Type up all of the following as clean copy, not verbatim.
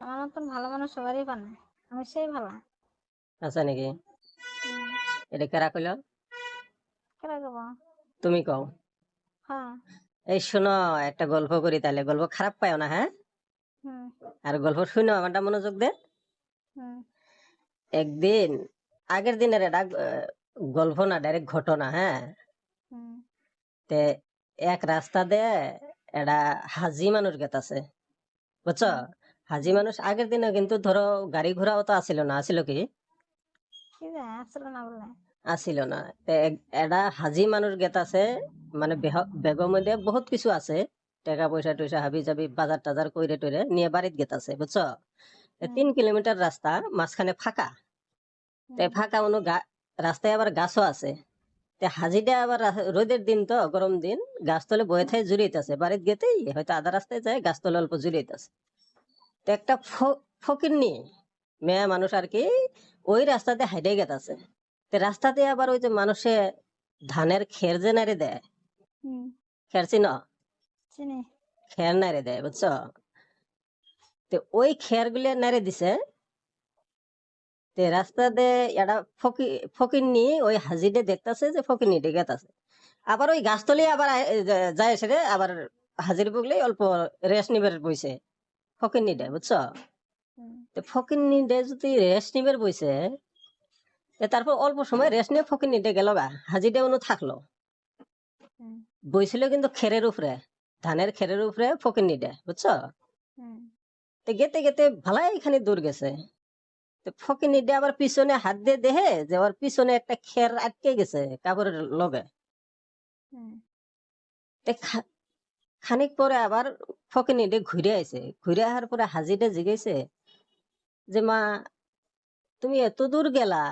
আমার মতন ভালো মানুষ সবারই বানায়, আমি সেই ভালো। আছে নাকি? হুম। এটা কারা কইল? কেন দেবো? তুমি কও। হ্যাঁ। এই শোনো, একটা গল্প করি, তাহলে গল্প খারাপ পাও না, হ্যাঁ? হুম। আর গল্প শুনো, আমারটা মনোযোগ দে। হুম। একদিন, আগের দিনের এটা গল্প না, ডাইরেক্ট ঘটনা, হ্যাঁ? হুম। তে এক রাস্তা দিয়ে এটা হাজি মানুষ গেতাছে, বুঝছো? হুম। হাজি মানুষ আগের দিনে কিন্তু ধরো গাড়ি ঘোড়াও তো আসিল না, আসিল কি? কি যায় আসলো না বলে? আসিল না। তে এটা হাজি মানুষ গেতাছে, মানে বেগর মধ্যে বহুত কিছু আছে, টাকা পয়সা টয়সা হাবি জাবি বাজার টাজার কইরে টইরে নিয়ে বাড়িতে গেতাছে, বুঝছো? হুম। 3 কিলোমিটার রাস্তা, মাঝখানে ফাঁকা। তে হুম। ফাঁকা রাস্তায় আবার গাছও আছে। তে হাজিটা আবার রোদের দিন, তো গরম দিন, গাছতলে বয়ে থাই জুড়িতেছে, বাড়িতে গেতেই হয়তো আধা রাস্তায় যায়, গাছতলে অল্প জুড়িতেছে। তো একটা ফকিন্নি মেয়ে মানুষ আর কি, ওই রাস্তাতে হাইটে গেতাছে। তে রাস্তাতে আবার ওই যে মানুষে ধানের খের যে নাড়ে দেয়, হুম। খের চিন? চিনি। খের নাড়ে দেয়, বুঝছো? তো ওই খের গুলো নাড়ে দিছে। তে রাস্তাতে এটা ফকিন্নি ওই হাজিডে দেখতাছে যে ফকিন্নি গেতাছে, আবার ওই গাছতলি আবার যায় এসে আবার হাজির বুগলে অল্প রেস্ট নিবার বইছে ফকিন্নি হুম। ডে, বুঝছো? হুম। তো ফকিন্নি ডে যদি রেস্ট নিবার বইছে, তারপর অল্প সময় রেস্ট নিয়ে ফকিন্নি ডে গেল গা, হাজিডে অনু থাকলো। হুম। বইছিল কিন্তু খেরের উপরে, ধানের খেরের উপরে ফকিন্নি ডে, বুঝছো? হুম। তো গেতে গেতে ভালাই এখানে দূর গেছে। তো ফকিন্নি ডে আবার পিছনে হাত দিয়ে দেহে যে ওর পিছনে একটা খের আটকে গেছে কাপড়ের লগে। হুম। তে খানিক পরে আবার ফকিন্নি ডে ঘুরে আইছে, ঘুরে আসার পরে হাজিটা জিগাইছে যে মা, তুমি এত দূর গেলা,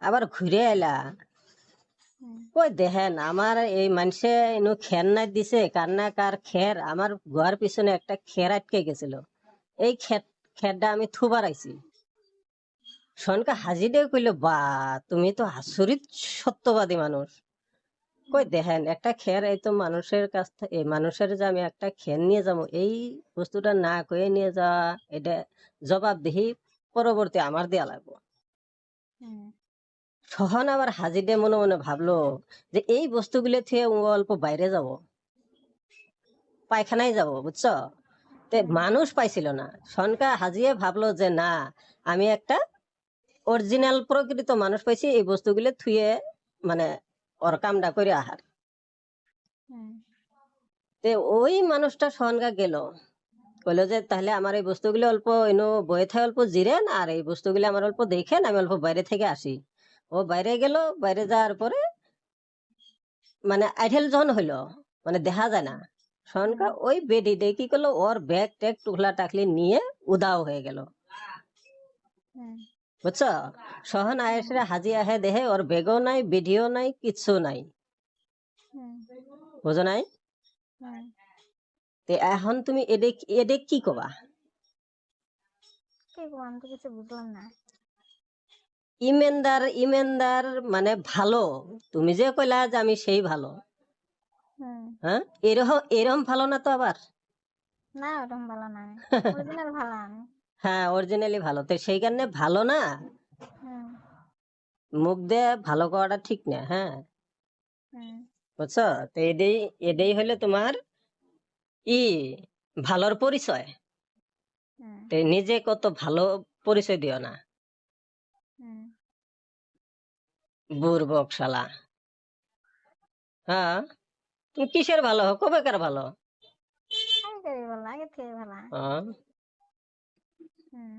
আবার ঘুরে আইলা, হুম। কই দেখেন আমার এই মানুষে এনু খের নাই দিছে, কার না কার খের, আমার গোয়ার পিছনে একটা খের আটকে গেছিল, এই খেরটা আমি থুবার আইছি। সনকা হাজিডে কইল, বা তুমি তো আচরিত সত্যবাদী মানুষ। কই দেখেন একটা খের, এই তো মানুষের কাছ থেকে, এই মানুষের যে আমি একটা খের নিয়ে যাবো, এই বস্তুটা না কয়ে নিয়ে যাওয়া, এটা জবাবদিহি পরবর্তী আমার দেয়া লাগবো। হুম। সহন আবার হাজিডে মনে মনে ভাবলো যে এই বস্তুগুলো থেকে ও অল্প বাইরে যাব, পায়খানায় যাব, বুঝছো? তে হুম। মানুষ পাইছিল না। সনকা হাজিয়ে ভাবলো যে না, আমি একটা অরিজিনাল প্রকৃত মানুষ পাইছি, এই বস্তুগুলো থুয়ে মানে ওর কামটা করে আহার। হুম। তে ওই মানুষটা সনকা গেল, কইলো যে তাহলে আমার এই বস্তুগুলো অল্প এনো বয়ে থাকে, অল্প জিরেন, আর এই বস্তুগুলো আমার অল্প দেখেন, আমি অল্প বাইরে থেকে আসি। ও বাইরে গেল, বাইরে যাওয়ার পরে মানে আইঠেল যখন হইলো, মানে দেখা যায় না, সনকা হুম। ওই বেডি ডে কি করলো, ওর ব্যাগ ট্যাগ টুকলা টাকলি নিয়ে উদাও হয়ে গেল, হুম। বুঝছো? সহন হুম। আয়েসে হাজি আহে দেহে ওর বেগও নাই, বিধিও নাই, কিচ্ছু নাই, হুম। বুঝো নাই? হুম। তে এখন তুমি এডে এডে কি কবা? কি গো, আমি তো কিছু বুঝলাম না। ইমেনদার ইমেনদার মানে ভালো, তুমি যে কইলা যে আমি সেই ভালো, হুম। হ্যাঁ, এরকম এরকম ভালো না তো আবার। না, ওরকম ভালো না, আমি অরিজিনাল ভালো আমি। হ্যাঁ, অরিজিনালি ভালো, তো সেই কারণে ভালো না, হুম। মুখ দিয়ে ভালো করাটা ঠিক না, হ্যাঁ, হুম। বুঝছো? তো এটাই এটাই হলে তোমার ই ভালোর পরিচয়। হুম। তো নিজে কত ভালো পরিচয় দিও না, হুম। বুর্বক শালা। হ্যাঁ, তুমি কিসের ভালো, কবেকার ভালো? আগে করি বলো, আগে থেকে ভালো। হ্যাঁ। হুম।